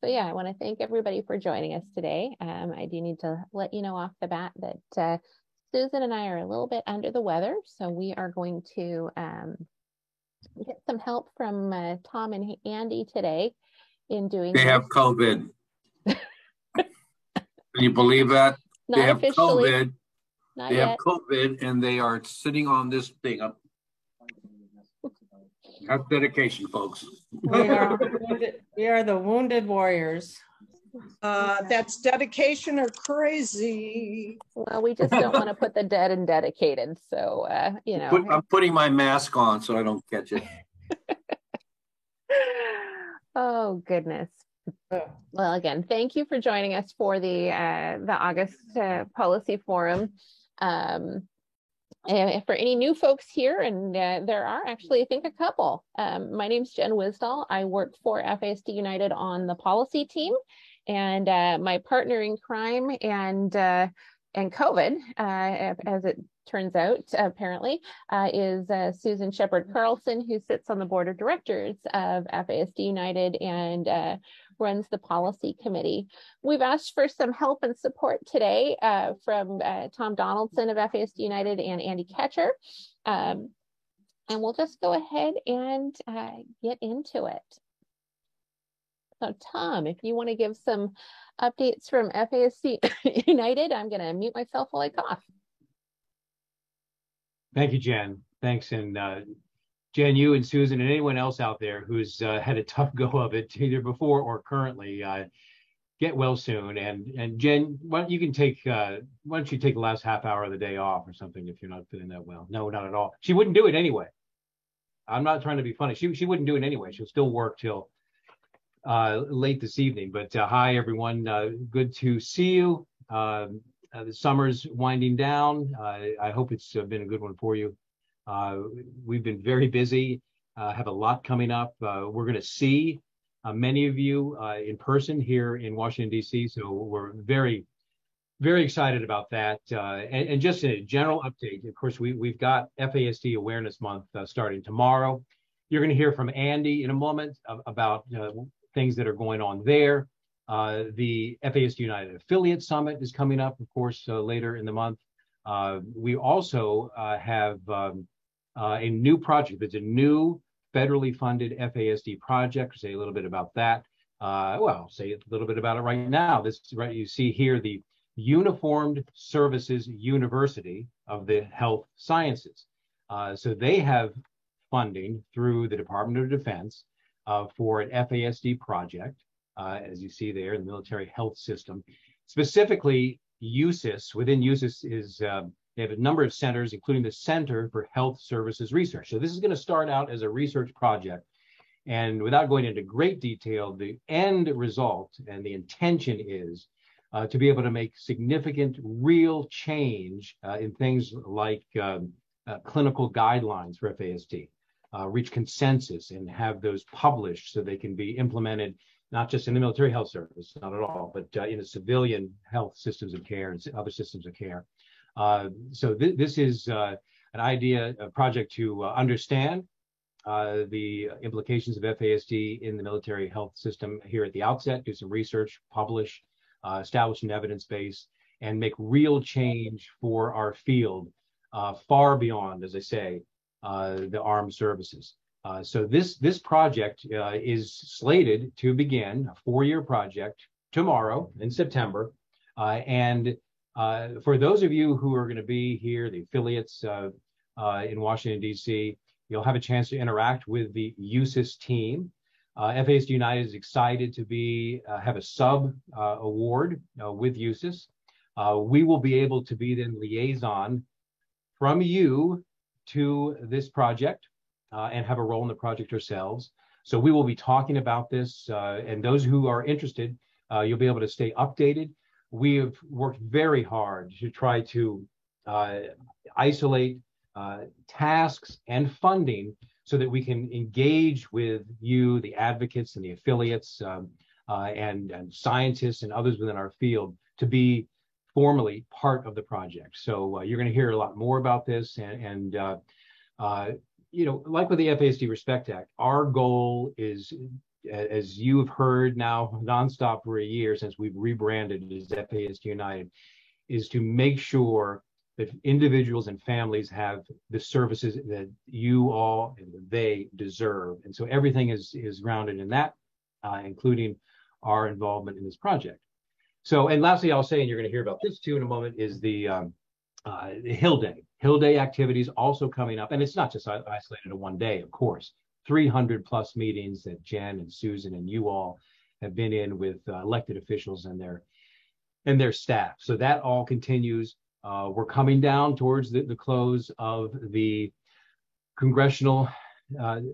So yeah, I want to thank everybody for joining us today. I do need to let you know off the bat that Susan and I are a little bit under the weather, so we are going to get some help from Tom and Andy today in doing They have COVID. Can you believe that? They Not have officially. COVID. Not They yet. have COVID and they are sitting on this thing up. That's dedication, folks. We are the wounded warriors. That's dedication or crazy. Well, we just don't want to put the dead and dedicated. So, you know. I'm putting my mask on so I don't catch it. Oh, goodness. Well, again, thank you for joining us for the August Policy Forum. And for any new folks here, and there are actually, I think, a couple. My name's Jen Wisdahl. I work for FASD United on the policy team, and my partner in crime and COVID, as it turns out, apparently, is Susan Shepard Carlson, who sits on the board of directors of FASD United and runs the policy committee. We've asked for some help and support today from Tom Donaldson of FASD United and Andy Ketcher. And we'll just go ahead and get into it. So Tom, if you want to give some updates from FASD United, I'm going to mute myself while I cough. Thank you, Jen. Thanks. And Jen, you and Susan and anyone else out there who's had a tough go of it either before or currently, get well soon. And Jen, why don't you take the last half hour of the day off or something if you're not feeling that well? No, not at all. She wouldn't do it anyway. I'm not trying to be funny. She wouldn't do it anyway. She'll still work till late this evening. But hi, everyone. Good to see you. The summer's winding down. I hope it's been a good one for you. We've been very busy, have a lot coming up. We're going to see many of you in person here in Washington, D.C. So we're very, very excited about that. And just a general update, of course, we've got FASD Awareness Month starting tomorrow. You're going to hear from Andy in a moment about things that are going on there. The FASD United Affiliate Summit is coming up, of course, later in the month. We also have a new project. There's a new federally funded FASD project. Say a little bit about that. Well, say a little bit about it right now. This right, you see here the Uniformed Services University of the Health Sciences. So they have funding through the Department of Defense for an FASD project, as you see there, in the military health system. Specifically, USIS, within USIS is, they have a number of centers, including the Center for Health Services Research. So this is going to start out as a research project. And without going into great detail, the end result and the intention is to be able to make significant real change in things like clinical guidelines for FASD, reach consensus and have those published so they can be implemented not just in the military health service, not at all, but in the civilian health systems of care and other systems of care. So this is an idea, a project to understand the implications of FASD in the military health system here at the outset, do some research, publish, establish an evidence base, and make real change for our field far beyond, as I say, the armed services. So this project is slated to begin, a 4-year project, tomorrow in September. And for those of you who are going to be here, the affiliates in Washington, D.C., you'll have a chance to interact with the USIS team. FASD United is excited to have a sub award with USIS. We will be able to be then liaison from you to this project and have a role in the project ourselves. So we will be talking about this, and those who are interested, you'll be able to stay updated. We have worked very hard to try to isolate tasks and funding so that we can engage with you, the advocates and the affiliates and scientists and others within our field to be formally part of the project. So you're going to hear a lot more about this. And you know, like with the FASD Respect Act, our goal is as you've heard now nonstop for a year since we've rebranded as FASD United, is to make sure that individuals and families have the services that you all and they deserve. And so everything is grounded in that, including our involvement in this project. So, and lastly, I'll say, and you're going to hear about this too in a moment, is the Hill Day. Hill Day activities also coming up. And it's not just isolated to one day, of course. 300 plus meetings that Jen and Susan and you all have been in with elected officials and their staff. So that all continues. We're coming down towards the close of the congressional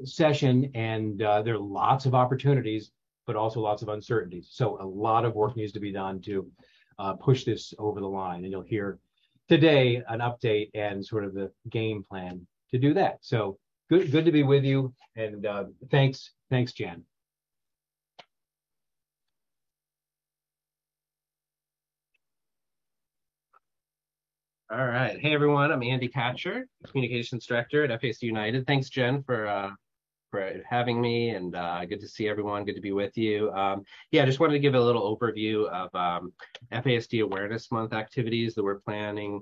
session, and there are lots of opportunities, but also lots of uncertainties. So a lot of work needs to be done to push this over the line. And you'll hear today an update and sort of the game plan to do that. So good to be with you. And thanks, Jen. All right. Hey, everyone. I'm Andy Katcher, Communications Director at FASD United. Thanks, Jen, for having me, and good to see everyone. Good to be with you. Yeah, I just wanted to give a little overview of FASD Awareness Month activities that we're planning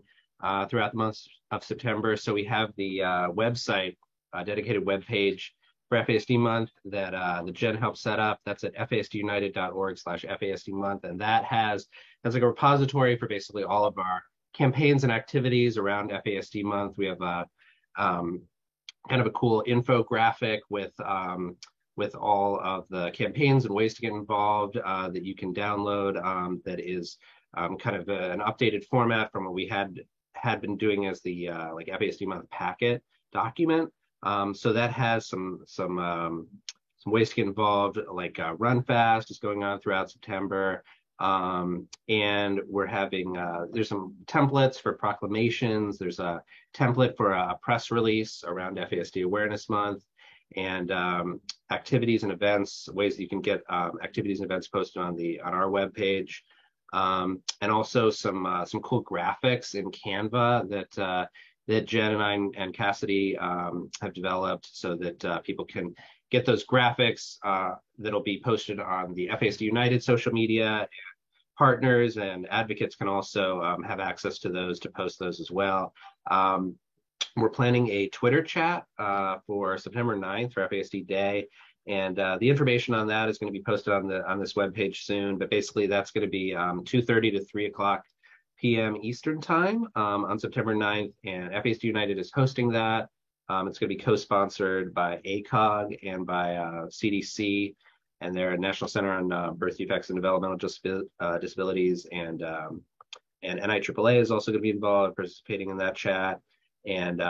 throughout the month of September. So we have the website, dedicated webpage for FASD Month that Jen helped set up. That's at fasdunited.org/FASD Month, and that's like a repository for basically all of our campaigns and activities around FASD Month. We have a kind of a cool infographic with all of the campaigns and ways to get involved that you can download. That is kind of an updated format from what we had been doing as the like FASD Month packet document. So that has some ways to get involved, like Run Fast is going on throughout September. And we're having, there's some templates for proclamations. There's a template for a press release around FASD Awareness Month, and activities and events, ways that you can get activities and events posted on our webpage. And also some cool graphics in Canva that Jen and I and Cassidy have developed, so that people can get those graphics that'll be posted on the FASD United social media. Partners and advocates can also have access to those, to post those as well. We're planning a Twitter chat for September 9th for FASD Day, and the information on that is going to be posted on this webpage soon. But basically, that's going to be 2:30 to 3 o'clock p.m. Eastern time on September 9th, and FASD United is hosting that. It's going to be co-sponsored by ACOG and by CDC, and their National Center on Birth Defects and Developmental Disabilities, and NIAAA is also going to be involved, participating in that chat. And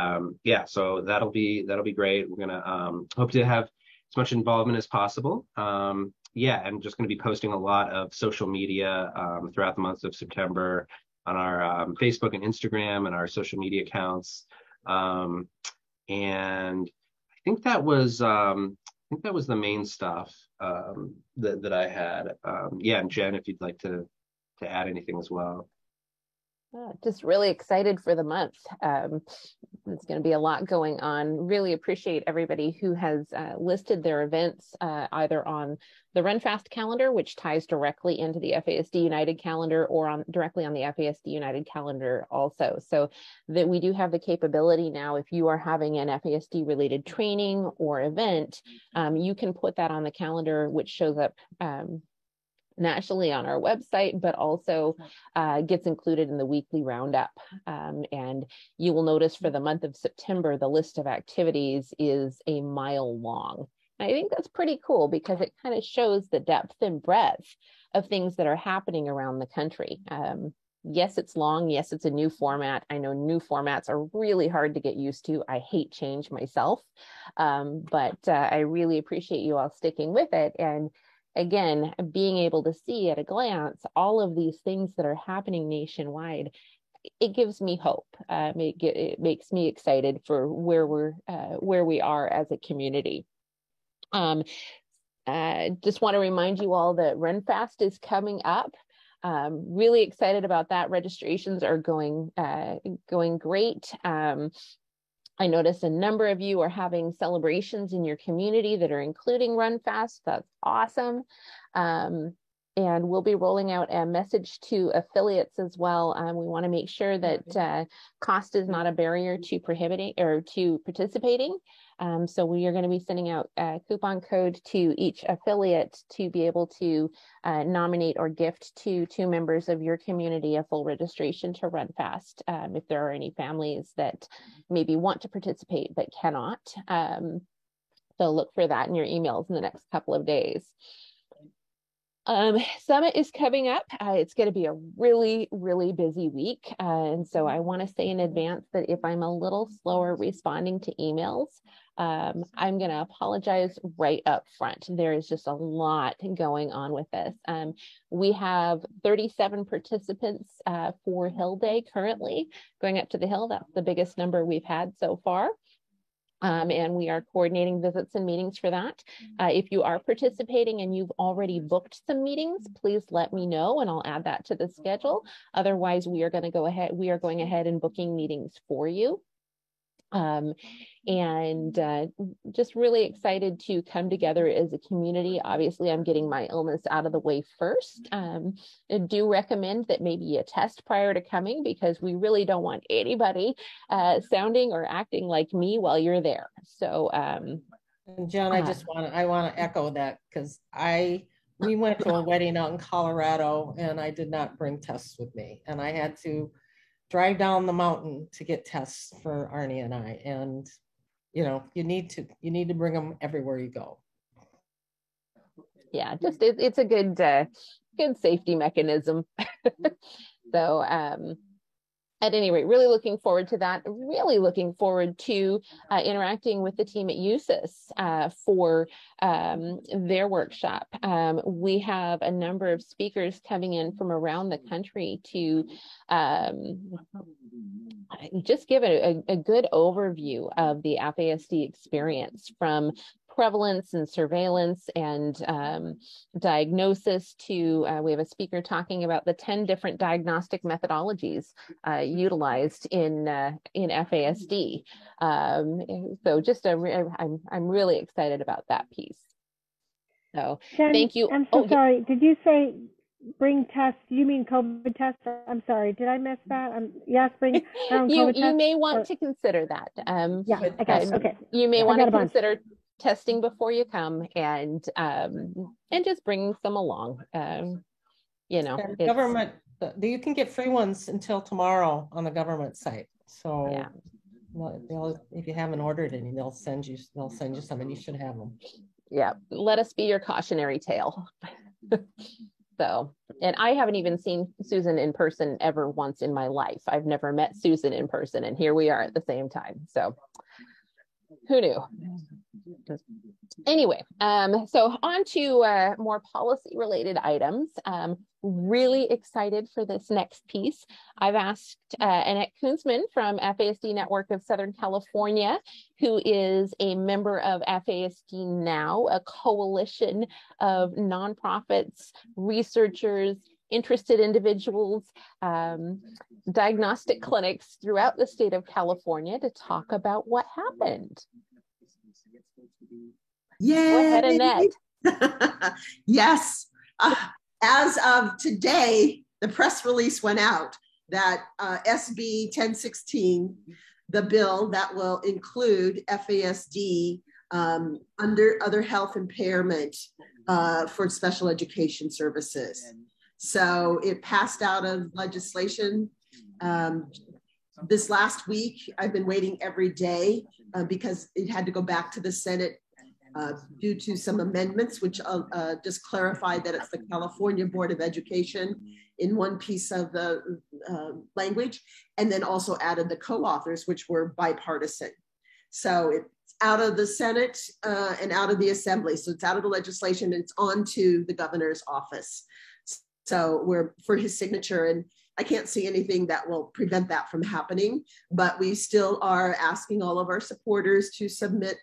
yeah, so that'll be great. We're going to hope to have as much involvement as possible. Yeah, and just going to be posting a lot of social media throughout the month of September on our Facebook and Instagram and our social media accounts. And I think that was the main stuff that I had. Yeah, and Jen, if you'd like to add anything as well. Just really excited for the month. There's going to be a lot going on. Really appreciate everybody who has listed their events either on the Run Fast calendar, which ties directly into the FASD United calendar, or directly on the FASD United calendar also. So that we do have the capability now, if you are having an FASD related training or event, you can put that on the calendar, which shows up nationally on our website, but also gets included in the weekly roundup. And you will notice for the month of September, the list of activities is a mile long. And I think that's pretty cool because it kind of shows the depth and breadth of things that are happening around the country. Yes, it's long. Yes, it's a new format. I know new formats are really hard to get used to. I hate change myself, but I really appreciate you all sticking with it. And again, being able to see at a glance all of these things that are happening nationwide, it gives me hope. It makes me excited for where we are as a community. Just want to remind you all that Run Fast is coming up. Really excited about that. Registrations are going great. I noticed a number of you are having celebrations in your community that are including Run Fast. That's awesome. And we'll be rolling out a message to affiliates as well. We want to make sure that cost is not a barrier to prohibiting or to participating. So we are going to be sending out a coupon code to each affiliate to be able to nominate or gift to 2 members of your community a full registration to Run Fast. If there are any families that maybe want to participate but cannot. So look for that in your emails in the next couple of days. Summit is coming up. It's going to be a really, really busy week. And so I want to say in advance that if I'm a little slower responding to emails, I'm going to apologize right up front. There is just a lot going on with this. We have 37 participants for Hill Day currently going up to the Hill. That's the biggest number we've had so far. And we are coordinating visits and meetings for that. If you are participating and you've already booked some meetings, please let me know and I'll add that to the schedule. Otherwise, we are going ahead and booking meetings for you. Just really excited to come together as a community. Obviously, I'm getting my illness out of the way first. I do recommend that maybe you test prior to coming because we really don't want anybody sounding or acting like me while you're there. So, And Jen, I want to echo that because we went to a wedding out in Colorado and I did not bring tests with me, and I had to drive down the mountain to get tests for Arnie and I. And you need to bring them everywhere you go. Yeah, just it's a good safety mechanism. So at any rate, really looking forward to that. Really looking forward to interacting with the team at USIS for their workshop. We have a number of speakers coming in from around the country to just give a good overview of the FASD experience, from prevalence and surveillance and diagnosis to, we have a speaker talking about the 10 different diagnostic methodologies utilized in FASD. So just I'm really excited about that piece. So Jen, thank you. I'm so sorry. Did you say bring tests? Do you mean COVID tests? I'm sorry. Did I miss that? Yes, bring COVID tests. You may want to consider that. Yeah, I guess. Okay. You may want to consider testing before you come and just bring some along. Government, you can get free ones until tomorrow on the government site. So yeah. If you haven't ordered any, they'll send you some, and you should have them. Yeah, let us be your cautionary tale. So, and I haven't even seen Susan in person ever once in my life. I've never met Susan in person, and here we are at the same time. So who knew? Anyway, so on to more policy related items. Really excited for this next piece. I've asked Annette Kunzman from FASD Network of Southern California, who is a member of FASD Now, a coalition of nonprofits, researchers, interested individuals, diagnostic clinics throughout the state of California, to talk about what happened. Yay! Go ahead, Annette. Yes. As of today, the press release went out that SB 1016, the bill that will include FASD under other health impairment for special education services. So it passed out of legislation this last week. I've been waiting every day because it had to go back to the Senate due to some amendments, which just clarified that it's the California Board of Education in one piece of the language, and then also added the co-authors, which were bipartisan. So it's out of the Senate and out of the Assembly. So it's out of the legislation and it's on to the governor's office. So we're for his signature, and I can't see anything that will prevent that from happening, but we still are asking all of our supporters to submit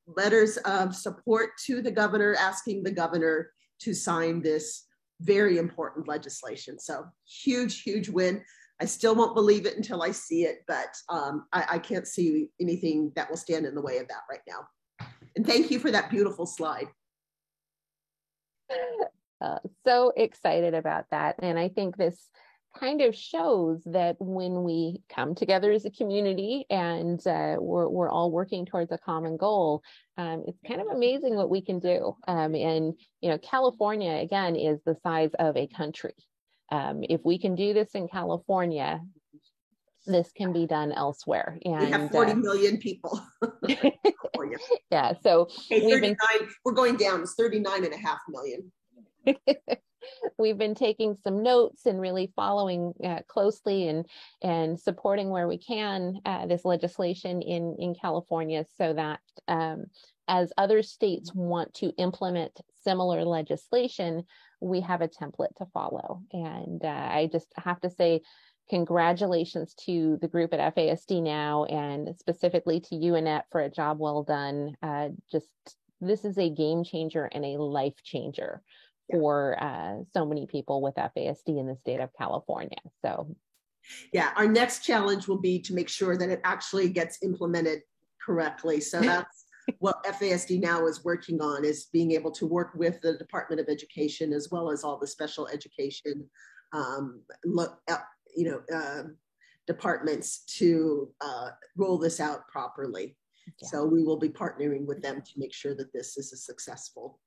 letters of support to the governor, asking the governor to sign this very important legislation. So huge, huge win. I still won't believe it until I see it, but I can't see anything that will stand in the way of that right now. And thank you for that beautiful slide. So excited about that. And I think this kind of shows that when we come together as a community and we're all working towards a common goal, it's kind of amazing what we can do. And, you know, California, again, is the size of a country. If we can do this in California, this can be done elsewhere. And we have 40 million people. Yeah, so okay, we're going down, it's 39.5 million. We've been taking some notes and really following closely and supporting where we can this legislation in California, so that as other states want to implement similar legislation, we have a template to follow. And I just have to say congratulations to the group at FASD Now, and specifically to you, Annette, for a job well done. This is a game changer and a life changer for so many people with FASD in the state of California. So yeah, our next challenge will be to make sure that it actually gets implemented correctly. So that's what FASD Now is working on, is being able to work with the Department of Education as well as all the special education departments to roll this out properly. Yeah. So we will be partnering with them to make sure that this is a successful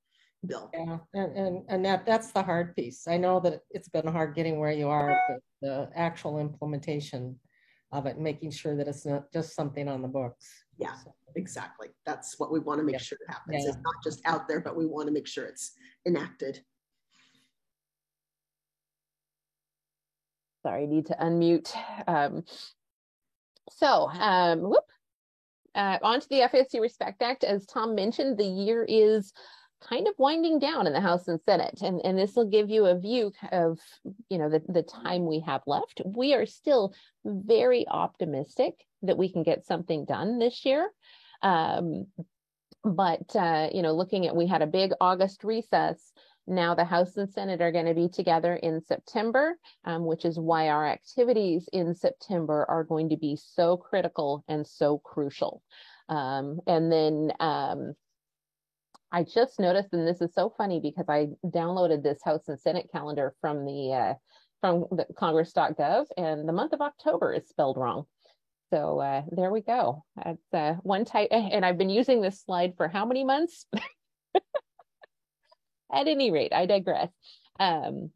bill. Yeah, and that's the hard piece. I know that it's been hard getting where you are, but the actual implementation of it, making sure that it's not just something on the books. Yeah, exactly. That's what we want to make sure happens. Yeah. It's not just out there, but we want to make sure it's enacted. Sorry, I need to unmute. On to the FASD Respect Act. As Tom mentioned, the year is kind of winding down in the House and Senate, and this will give you a view of, you know, the time we have left. We are still very optimistic that we can get something done this year. Looking at, we had a big August recess. Now the House and Senate are going to be together in September, which is why our activities in September are going to be so critical and so crucial. I just noticed, and this is so funny because I downloaded this House and Senate calendar from the Congress.gov, and the month of October is spelled wrong. So there we go. That's one type, and I've been using this slide for how many months? At any rate, I digress. So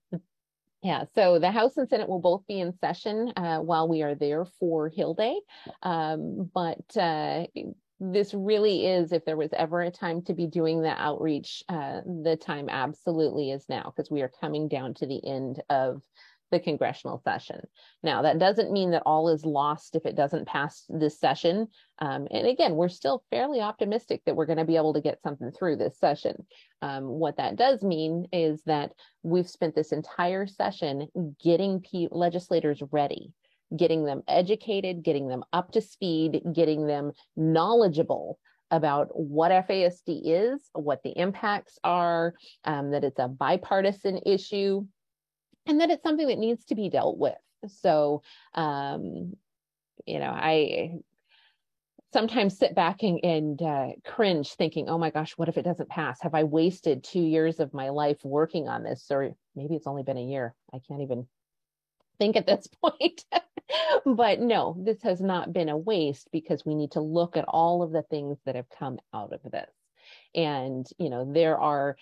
the House and Senate will both be in session while we are there for Hill Day. This really is, if there was ever a time to be doing the outreach, the time absolutely is now, because we are coming down to the end of the congressional session. Now, that doesn't mean that all is lost if it doesn't pass this session. And again, we're still fairly optimistic that we're going to be able to get something through this session. What that does mean is that we've spent this entire session getting legislators ready, getting them educated, getting them up to speed, getting them knowledgeable about what FASD is, what the impacts are, that it's a bipartisan issue, and that it's something that needs to be dealt with. So, I sometimes sit back and cringe thinking, oh my gosh, what if it doesn't pass? Have I wasted 2 years of my life working on this? Or maybe it's only been a year. I can't even think at this point. But no, this has not been a waste, because we need to look at all of the things that have come out of this. And, there are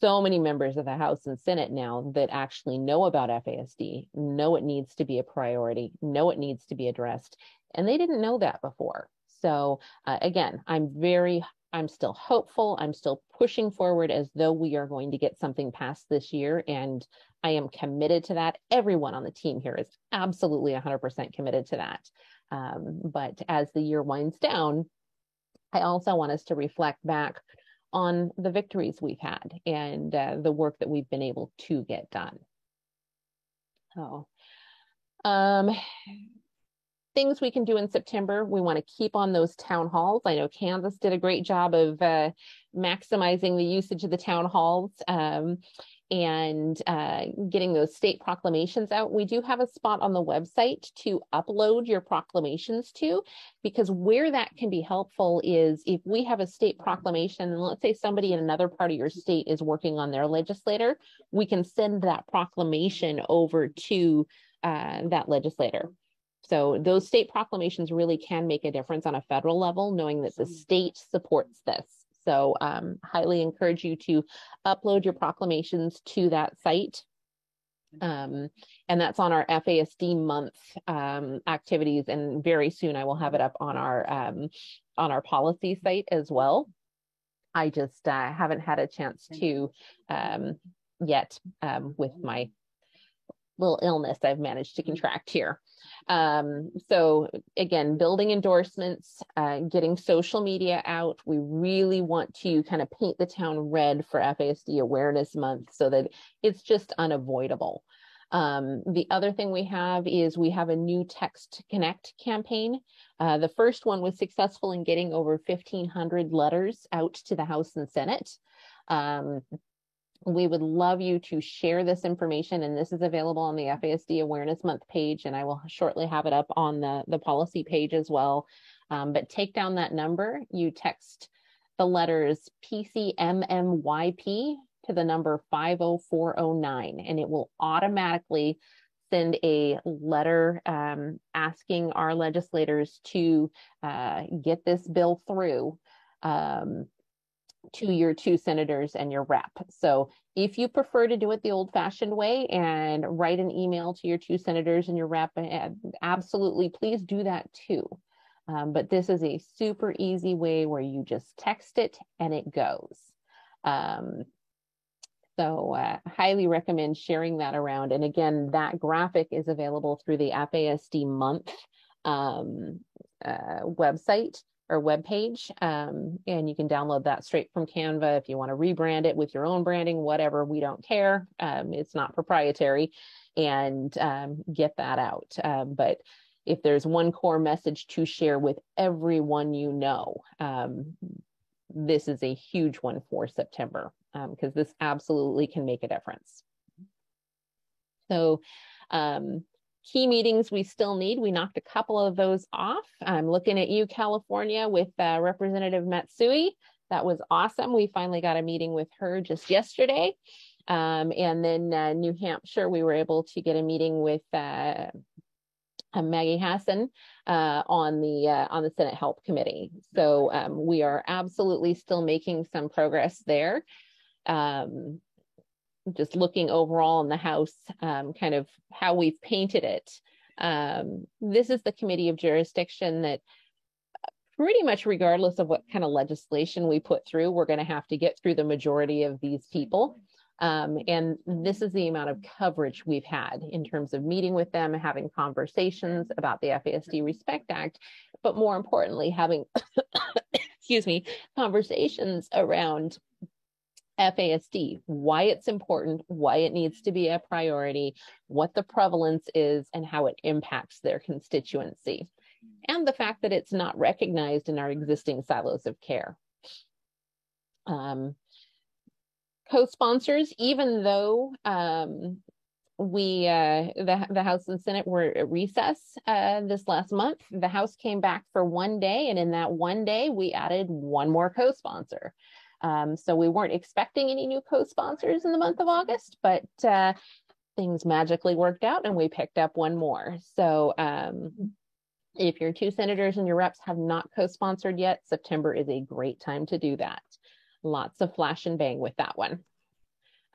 so many members of the House and Senate now that actually know about FASD, know it needs to be a priority, know it needs to be addressed, and they didn't know that before. So again, I'm still hopeful. I'm still pushing forward as though we are going to get something passed this year, and I am committed to that. Everyone on the team here is absolutely 100% committed to that. But as the year winds down, I also want us to reflect back on the victories we've had and the work that we've been able to get done. So, things we can do in September, we want to keep on those town halls. I know Kansas did a great job of maximizing the usage of the town halls. and getting those state proclamations out. We do have a spot on the website to upload your proclamations to, because where that can be helpful is if we have a state proclamation, and let's say somebody in another part of your state is working on their legislator, we can send that proclamation over to that legislator. So those state proclamations really can make a difference on a federal level, knowing that the state supports this. So highly encourage you to upload your proclamations to that site. And that's on our FASD month activities. And very soon I will have it up on our policy site as well. I just haven't had a chance to yet with my little illness I've managed to contract here. So again, building endorsements, getting social media out. We really want to kind of paint the town red for FASD Awareness Month so that it's just unavoidable. The other thing we have is we have a new Text to Connect campaign. The first one was successful in getting over 1,500 letters out to the House and Senate. We would love you to share this information, and this is available on the FASD Awareness Month page, and I will shortly have it up on the policy page as well. But take down that number. You text the letters PCMMYP to the number 50409, and it will automatically send a letter asking our legislators to get this bill through to your 2 senators and your rep. So if you prefer to do it the old-fashioned way and write an email to your 2 senators and your rep, absolutely, please do that too. But this is a super easy way where you just text it and it goes. So highly recommend sharing that around. And again, that graphic is available through the FASD month website or webpage, and you can download that straight from Canva. If you want to rebrand it with your own branding, whatever, we don't care. It's not proprietary, and get that out. But if there's one core message to share with everyone you know, this is a huge one for September, because this absolutely can make a difference. So key meetings we still need. We knocked a couple of those off. I'm looking at you, California, with Representative Matsui. That was awesome. We finally got a meeting with her just yesterday. And then New Hampshire, we were able to get a meeting with Maggie Hassan on the Senate Help Committee. So we are absolutely still making some progress there. Just looking overall in the House, kind of how we've painted it. This is the committee of jurisdiction that pretty much regardless of what kind of legislation we put through, we're going to have to get through the majority of these people. And this is the amount of coverage we've had in terms of meeting with them, having conversations about the FASD Respect Act, but more importantly, having, excuse me, conversations around FASD, why it's important, why it needs to be a priority, what the prevalence is, and how it impacts their constituency, and the fact that it's not recognized in our existing silos of care. Co-sponsors, even though the House and Senate were at recess this last month, the House came back for one day, and in that one day, we added one more co-sponsor. So we weren't expecting any new co-sponsors in the month of August, but things magically worked out and we picked up one more. So if your 2 senators and your reps have not co-sponsored yet, September is a great time to do that. Lots of flash and bang with that one.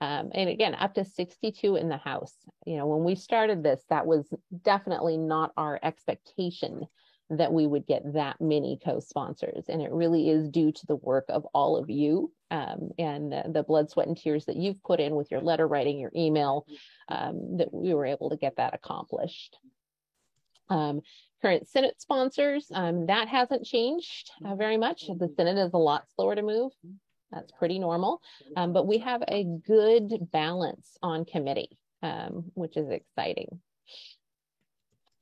And again, up to 62 in the House. You know, when we started this, that was definitely not our expectation that we would get that many co-sponsors. And it really is due to the work of all of you and the blood, sweat, and tears that you've put in with your letter writing, your email, that we were able to get that accomplished. Current Senate sponsors, that hasn't changed very much. The Senate is a lot slower to move. That's pretty normal. But we have a good balance on committee, which is exciting.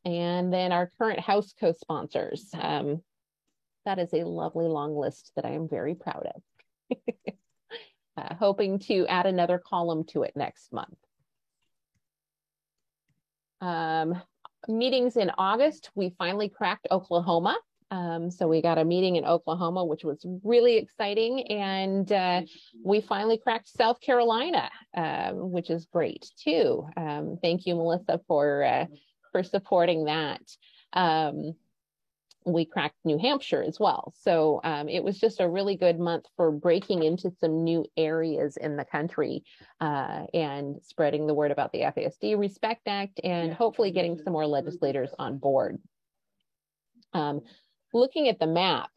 And then our current House co-sponsors. That is a lovely long list that I am very proud of. hoping to add another column to it next month. Meetings in August, we finally cracked Oklahoma. So we got a meeting in Oklahoma, which was really exciting. And we finally cracked South Carolina, which is great too. Thank you, Melissa, for supporting that. We cracked New Hampshire as well. So it was just a really good month for breaking into some new areas in the country and spreading the word about the FASD Respect Act and hopefully getting some more legislators on board. Looking at the map,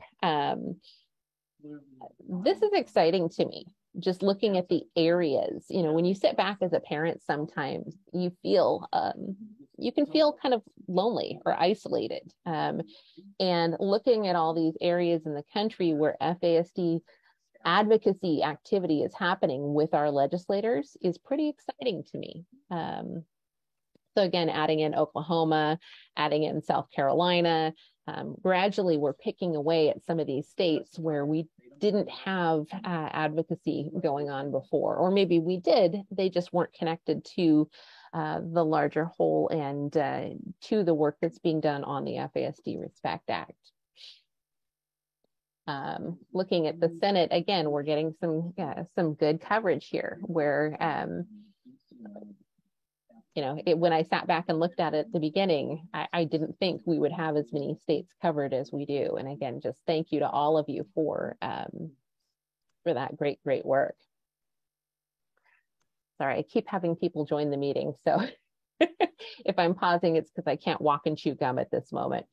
this is exciting to me. Just looking at the areas, you know, when you sit back as a parent, sometimes you feel, you can feel kind of lonely or isolated. And looking at all these areas in the country where FASD advocacy activity is happening with our legislators is pretty exciting to me. So again, adding in Oklahoma, adding in South Carolina, gradually we're picking away at some of these states where we didn't have advocacy going on before, or maybe we did, they just weren't connected to the larger whole and to the work that's being done on the FASD Respect Act. Looking at the Senate, again, we're getting some good coverage here where, you know, when I sat back and looked at it at the beginning, I didn't think we would have as many states covered as we do. And again, just thank you to all of you for that great work. Sorry, I keep having people join the meeting. So if I'm pausing, it's because I can't walk and chew gum at this moment.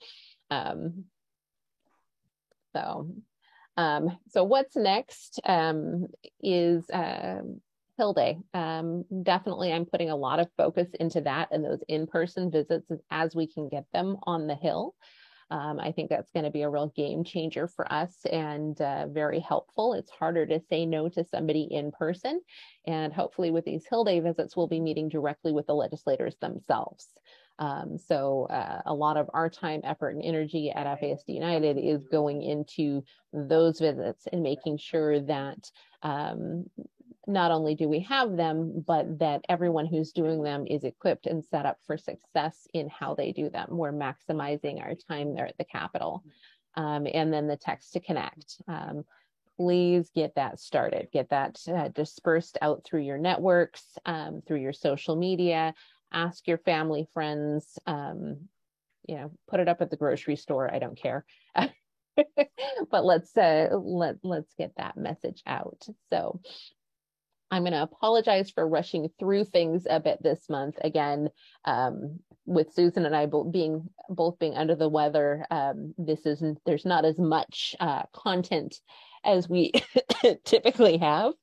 So what's next is Hill Day. Definitely, I'm putting a lot of focus into that and those in-person visits as we can get them on the Hill. I think that's going to be a real game changer for us and very helpful. It's harder to say no to somebody in person. And hopefully with these Hill Day visits, we'll be meeting directly with the legislators themselves. So a lot of our time, effort, and energy at FASD United is going into those visits and making sure that not only do we have them, but that everyone who's doing them is equipped and set up for success in how they do them. We're maximizing our time there at the Capitol. And then the Text to Connect. Please get that started, get that dispersed out through your networks, through your social media, ask your family, friends, you know, put it up at the grocery store, I don't care. But let's get that message out. So I'm going to apologize for rushing through things a bit this month. Again, with Susan and I both being under the weather, there's not as much content as we typically have.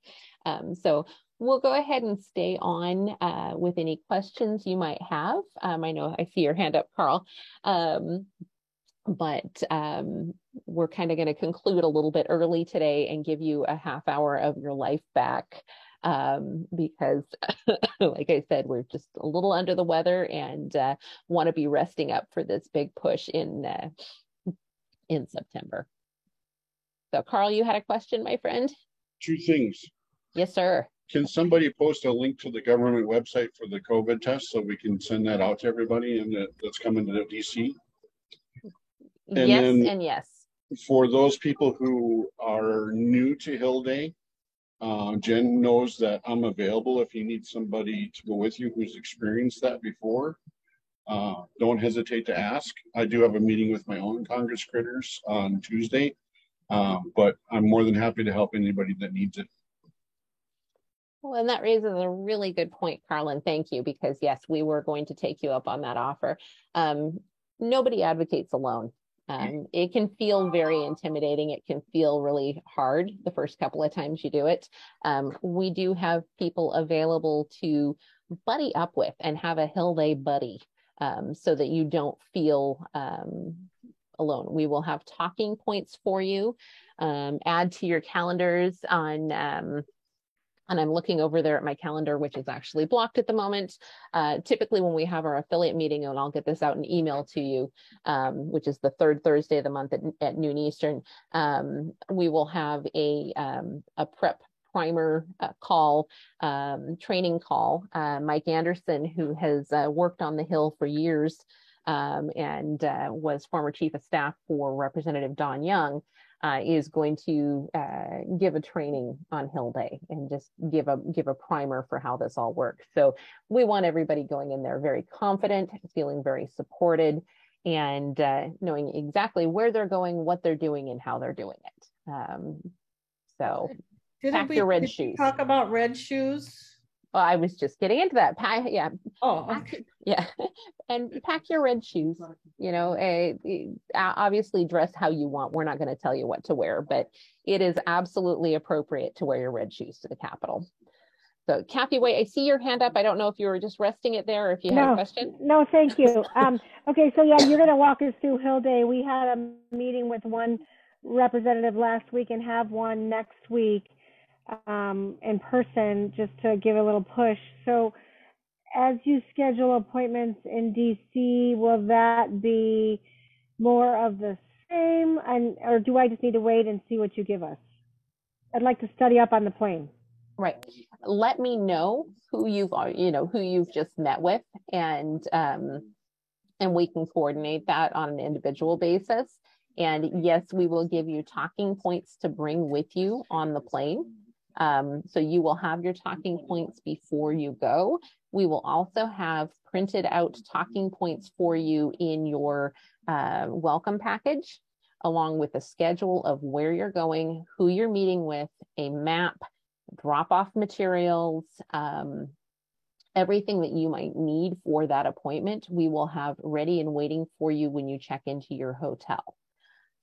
So we'll go ahead and stay on with any questions you might have. I know I see your hand up, Carl. But we're kind of going to conclude a little bit early today and give you a half hour of your life back because like I said, we're just a little under the weather and want to be resting up for this big push in September. So Carl, you had a question, my friend? Two things. Yes, sir. Can somebody post a link to the government website for the COVID test so we can send that out to everybody and that's coming to DC? And yes, then and yes. For those people who are new to Hill Day, Jen knows that I'm available if you need somebody to go with you who's experienced that before. Don't hesitate to ask. I do have a meeting with my own Congress critters on Tuesday, but I'm more than happy to help anybody that needs it. Well, and that raises a really good point, Carlin. Thank you, because yes, we were going to take you up on that offer. Nobody advocates alone. It can feel very intimidating. It can feel really hard the first couple of times you do it. We do have people available to buddy up with and have a Hill Day buddy so that you don't feel alone. We will have talking points for you. Add to your calendars on and I'm looking over there at my calendar, which is actually blocked at the moment. Typically when we have our affiliate meeting, and I'll get this out in email to you, which is the third Thursday of the month at noon Eastern, we will have a prep primer call, training call. Mike Anderson, who has worked on the Hill for years and was former chief of staff for Representative Don Young, is going to give a training on Hill Day and just give a primer for how this all works. So we want everybody going in there very confident, feeling very supported, and knowing exactly where they're going, what they're doing, and how they're doing it. So pack your red shoes. Talk about red shoes. Well, I was just getting into that. Yeah. Oh, okay. Yeah. And pack your red shoes. You know, obviously dress how you want. We're not going to tell you what to wear, but it is absolutely appropriate to wear your red shoes to the Capitol. So, Kathy, wait, I see your hand up. I don't know if you were just resting it there or if you had a question. No, thank you. Okay, so yeah, you're going to walk us through Hill Day. We had a meeting with one representative last week and have one next week in person, just to give a little push. So as you schedule appointments in DC, will that be more of the same, or do I just need to wait and see what you give us? I'd like to study up on the plane. Right. Let me know who you've just met with, and we can coordinate that on an individual basis. And yes, we will give you talking points to bring with you on the plane. So you will have your talking points before you go. We will also have printed out talking points for you in your welcome package, along with a schedule of where you're going, who you're meeting with, a map, drop-off materials, everything that you might need for that appointment, we will have ready and waiting for you when you check into your hotel.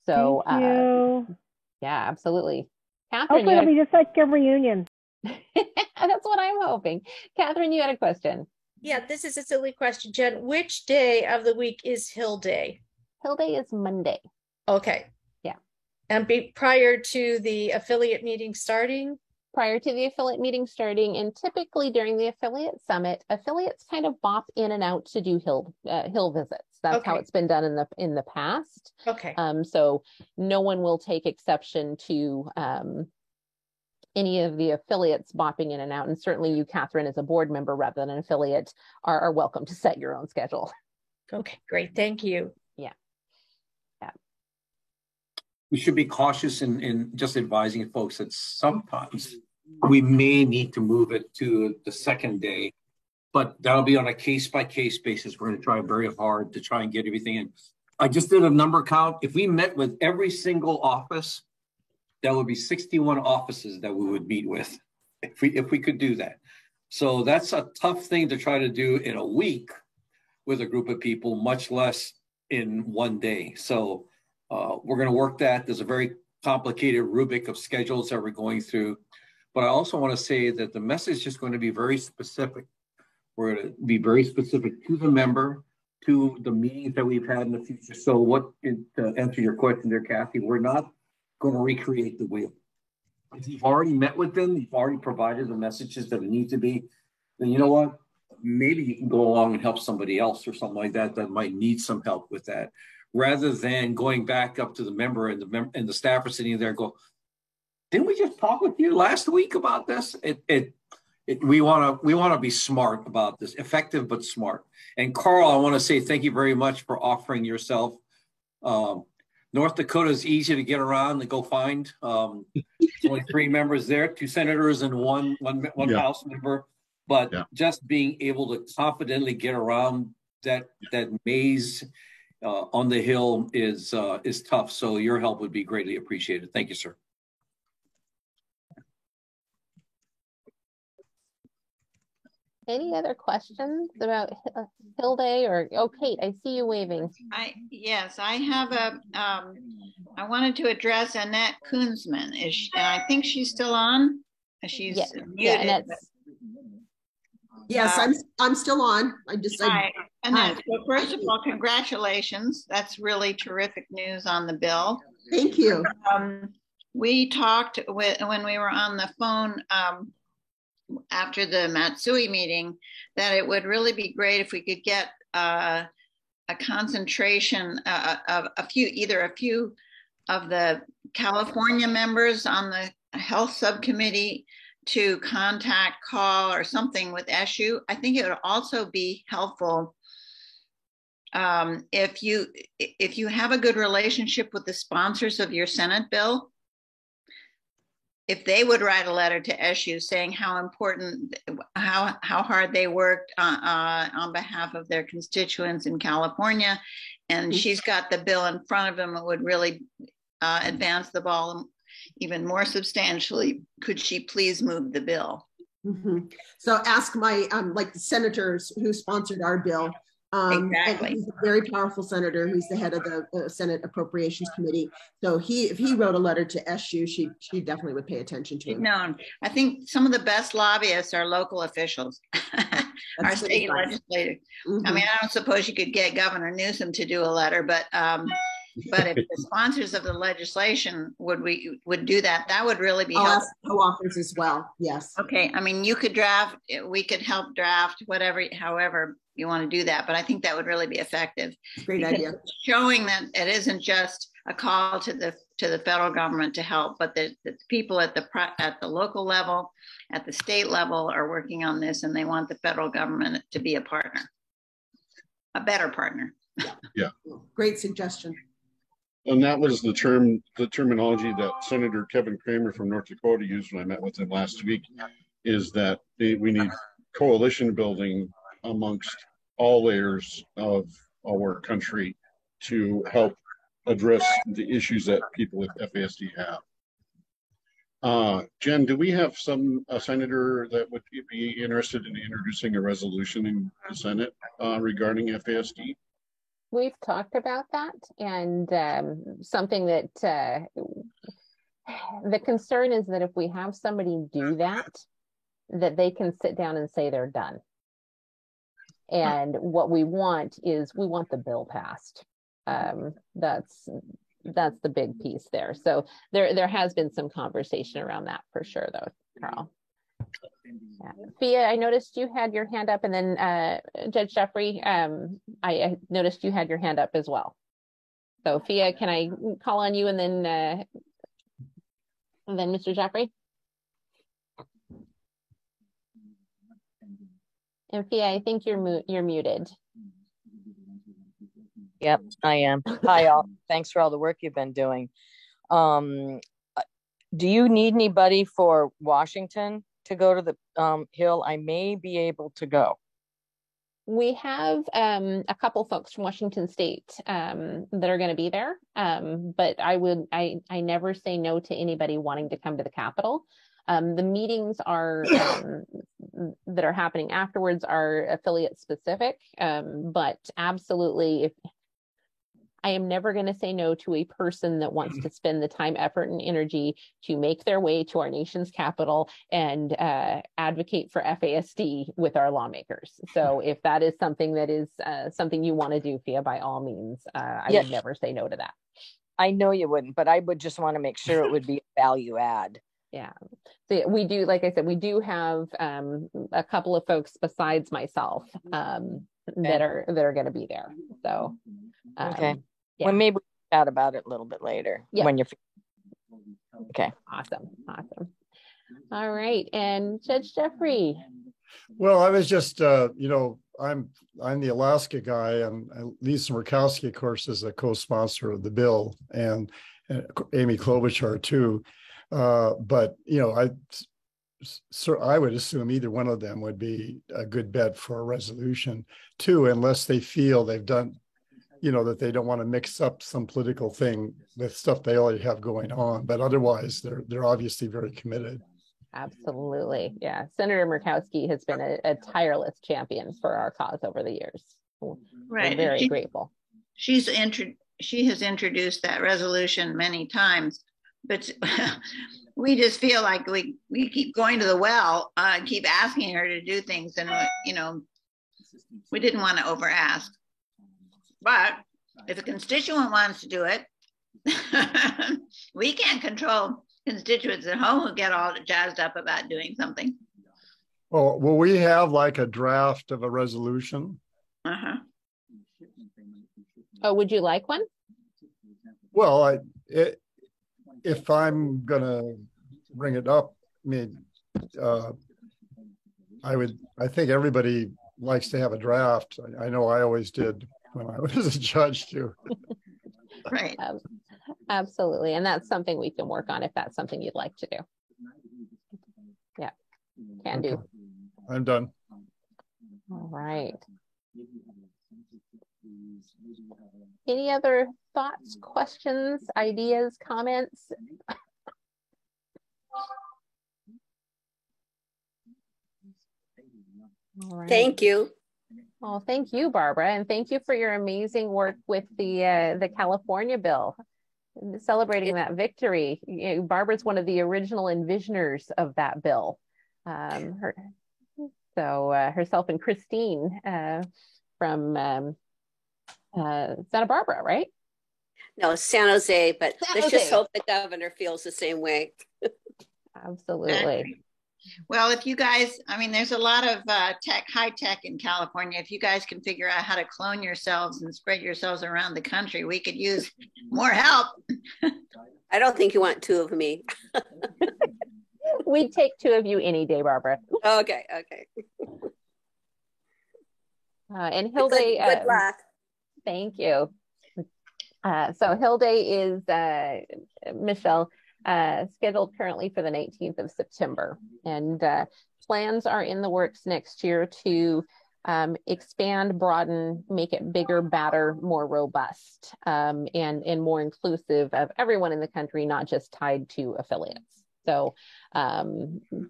So, thank you. Yeah, absolutely. Catherine, hopefully it'll be just like a reunion. That's what I'm hoping. Catherine, you had a question. Yeah, this is a silly question, Jen. Which day of the week is Hill Day? Hill Day is Monday. Okay. Yeah. And prior to the affiliate meeting starting? Prior to the affiliate meeting starting, and typically during the affiliate summit, affiliates kind of bop in and out to do Hill visits. That's how it's been done in the past. Okay. So no one will take exception to any of the affiliates bopping in and out. And certainly you, Catherine, as a board member rather than an affiliate, are welcome to set your own schedule. Okay, great. Thank you. Yeah. Yeah. We should be cautious in just advising folks that sometimes we may need to move it to the second day, but that'll be on a case-by-case basis. We're going to try very hard to try and get everything in. I just did a number count. If we met with every single office, that would be 61 offices that we would meet with if we could do that. So that's a tough thing to try to do in a week with a group of people, much less in one day. So we're going to work that. There's a very complicated rubric of schedules that we're going through. But I also want to say that the message is going to be very specific. We're going to be very specific to the member, to the meetings that we've had in the future. So to answer your question there, Kathy, we're not going to recreate the wheel. If you've already met with them, you've already provided the messages that need to be, then you know what? Maybe you can go along and help somebody else or something like that that might need some help with that, rather than going back up to the member and the staff are sitting there and go, didn't we just talk with you last week about this? We want to be smart about this, effective but smart. And Carl, I want to say thank you very much for offering yourself. North Dakota is easy to get around and go find. Only 3 members there, 2 senators and one House member. But just being able to confidently get around that maze on the Hill is tough. So your help would be greatly appreciated. Thank you, sir. Any other questions about Hill Day Kate, I see you waving. Yes, I have I wanted to address Annette Koonsman. I think she's still on. She's muted. Yeah, yes, I'm still on. Hi, Annette. So first of all, congratulations. That's really terrific news on the bill. Thank you. We talked when we were on the phone after the Matsui meeting that it would really be great if we could get a concentration of a few of the California members on the health subcommittee to contact, call, or something with ESHU. I think it would also be helpful if you have a good relationship with the sponsors of your Senate bill, if they would write a letter to ESHU saying how important, how hard they worked on behalf of their constituents in California, and she's got the bill in front of them, it would really advance the ball even more substantially. Could she please move the bill? Mm-hmm. So ask my like the senators who sponsored our bill. Exactly. He's a very powerful senator who's the head of the Senate Appropriations Committee. So if he wrote a letter to SU, she definitely would pay attention to him. No, I think some of the best lobbyists are local officials, our state legislators. Mm-hmm. I mean, I don't suppose you could get Governor Newsom to do a letter, but if the sponsors of the legislation would do that, that would really be helpful. Co-authors as well. Yes. Okay. I mean, you could draft. We could help draft however you want to do that, but I think that would really be effective. Great idea. Showing that it isn't just a call to the federal government to help, but that the people at the local level, at the state level, are working on this, and they want the federal government to be a partner, a better partner. Yeah. Great suggestion. And that was the terminology that Senator Kevin Cramer from North Dakota used when I met with him last week, is that we need coalition building amongst all layers of our country to help address the issues that people with FASD have. Jen, do we have a senator that would be interested in introducing a resolution in the Senate regarding FASD? We've talked about that, and something that the concern is that if we have somebody do that they can sit down and say they're done. And what we want is the bill passed. That's the big piece there. So there has been some conversation around that for sure, though, Carl. Yeah. Fia, I noticed you had your hand up, and then Judge Jeffrey, I noticed you had your hand up as well. So Fia, can I call on you, and then Mr. Jeffrey? And Fia, I think you're muted. Yep, I am. Hi, all. Thanks for all the work you've been doing. Do you need anybody for Washington to go to the Hill? I may be able to go. We have a couple folks from Washington State that are going to be there, but I never say no to anybody wanting to come to the Capitol. The meetings are that are happening afterwards are affiliate specific, but absolutely, if I am never going to say no to a person that wants to spend the time, effort, and energy to make their way to our nation's capital and advocate for FASD with our lawmakers. So if that is something that is something you want to do, Fia, by all means, I would never say no to that. I know you wouldn't, but I would just want to make sure it would be a value add. Yeah, so we do, like I said, we do have a couple of folks besides myself that are going to be there. So okay. Yeah. Well, maybe we'll chat about it a little bit later when you're okay. Awesome. All right, and Judge Jeffrey. Well, I was just I'm the Alaska guy, and Lisa Murkowski, of course, is a co-sponsor of the bill, and Amy Klobuchar too. But I would assume either one of them would be a good bet for a resolution too, unless they feel they've done, that they don't want to mix up some political thing with stuff they already have going on. But otherwise, they're obviously very committed. Absolutely, yeah. Senator Murkowski has been a tireless champion for our cause over the years. Right, we're very grateful. She has introduced that resolution many times. But we just feel like we keep going to the well, keep asking her to do things, and we didn't want to over ask. But if a constituent wants to do it, we can't control constituents at home who get all jazzed up about doing something. Well, will we have like a draft of a resolution? Oh, would you like one? Well, if I'm going to bring it up. I mean, I think everybody likes to have a draft. I know I always did when I was a judge too. Right. Absolutely. And that's something we can work on if that's something you'd like to do. Yeah, can do. I'm done. All right. Any other thoughts, questions, ideas, comments? All right. Thank you. Well, thank you, Barbara, and thank you for your amazing work with the California bill, celebrating that victory. You know, Barbara's one of the original envisioners of that bill. Herself and Christine from Santa Barbara, right? No, San Jose, but let's just Jose. hope the governor feels the same way. Absolutely. Well, if you guys, I mean, there's a lot of high tech in California. If you guys can figure out how to clone yourselves and spread yourselves around the country, we could use more help. I don't think you want two of me. We'd take two of you any day, Barbara. Okay. And Hilde, good luck. Thank you. So Hilde is, Michelle, scheduled currently for the 19th of September. And plans are in the works next year to expand, broaden, make it bigger, badder, more robust, and more inclusive of everyone in the country, not just tied to affiliates. So,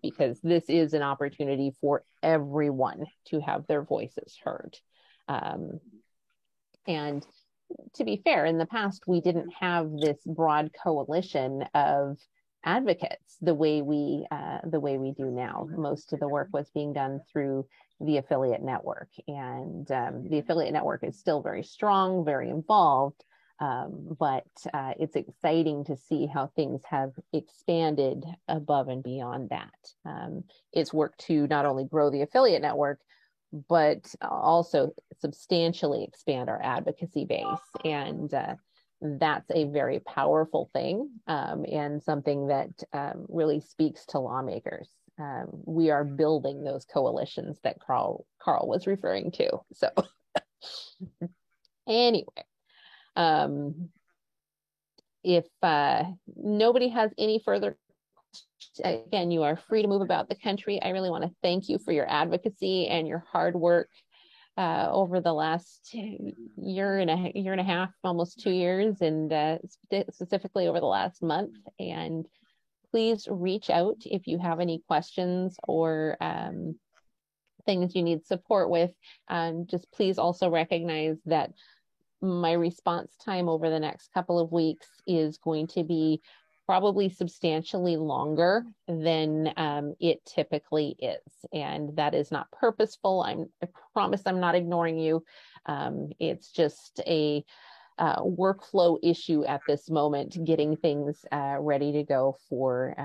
because this is an opportunity for everyone to have their voices heard. And to be fair, in the past, we didn't have this broad coalition of advocates the way we do now. Most of the work was being done through the affiliate network, and the affiliate network is still very strong, very involved. But it's exciting to see how things have expanded above and beyond that. It's work to not only grow the affiliate network, but also substantially expand our advocacy base. And that's a very powerful thing, and something that really speaks to lawmakers. We are building those coalitions that Carl was referring to. So anyway, if nobody has any further questions, again, you are free to move about the country. I really want to thank you for your advocacy and your hard work over the last year and a half, almost 2 years, and specifically over the last month. And please reach out if you have any questions or things you need support with. Just please also recognize that my response time over the next couple of weeks is going to be probably substantially longer than it typically is. And that is not purposeful. I promise I'm not ignoring you. It's just a workflow issue at this moment, getting things ready to go for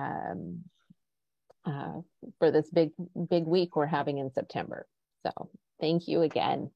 this big week we're having in September. So thank you again.